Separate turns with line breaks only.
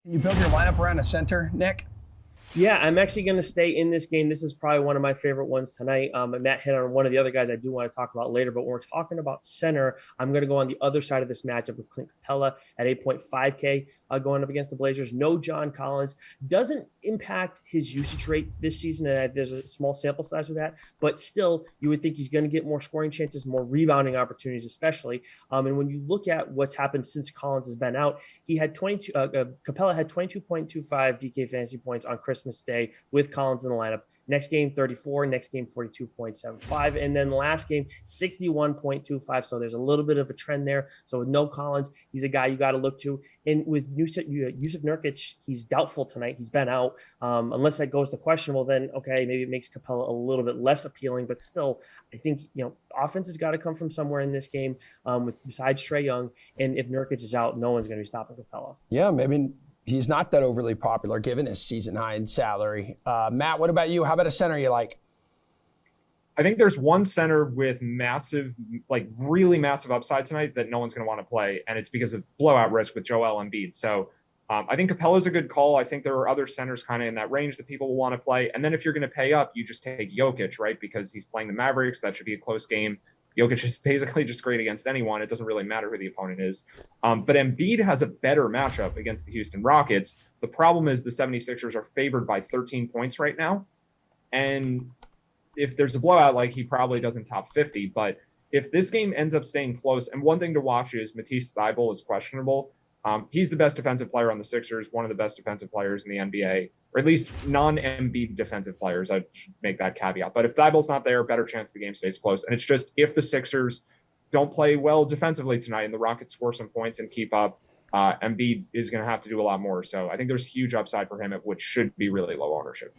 You build your lineup around a center, Nick?
Yeah, I'm actually going to stay in this game. This is probably one of my favorite ones tonight. Matt hit on one of the other guys I do want to talk about later, but when we're talking about center, I'm going to go on the other side of this matchup with Clint Capela at 8.5K going up against the Blazers. No John Collins. Doesn't impact his usage rate this season, and there's a small sample size of that, but still, you would think he's going to get more scoring chances, more rebounding opportunities, especially. And when you look at what's happened since Collins has been out, he had 22. Capela had 22.25 DK fantasy points on Christmas Day with Collins in the lineup. Next game, 34. Next game, 42.75. And then the last game, 61.25. So there's a little bit of a trend there. So with no Collins, he's a guy you got to look to. And with Jusuf Nurkic, he's doubtful tonight. He's been out. Unless that goes to questionable, then okay, maybe it makes Capela a little bit less appealing. But still, I think offense has got to come from somewhere in this game. Besides Trae Young, and if Nurkic is out, no one's going to be stopping Capela.
Yeah, maybe he's not that overly popular given his season high in salary. Matt, what about you? How about a center you like?
I think there's one center with massive, really massive upside tonight that no one's going to want to play, and it's because of blowout risk with Joel Embiid. So I think Capela's a good call. I think there are other centers kind of in that range that people will want to play. And then if you're going to pay up, you just take Jokic, right? Because he's playing the Mavericks. That should be a close game. Jokic is basically just great against anyone. It doesn't really matter who the opponent is. But Embiid has a better matchup against the Houston Rockets. The problem is the 76ers are favored by 13 points right now. And if there's a blowout, he probably doesn't top 50. But if this game ends up staying close, and one thing to watch is Matisse Thybulle is questionable. He's the best defensive player on the Sixers, one of the best defensive players in the NBA, or at least non-Embiid defensive players. I should make that caveat. But if Thybulle's not there, better chance the game stays close. And it's just if the Sixers don't play well defensively tonight and the Rockets score some points and keep up, Embiid is going to have to do a lot more. So I think there's huge upside for him at which should be really low ownership.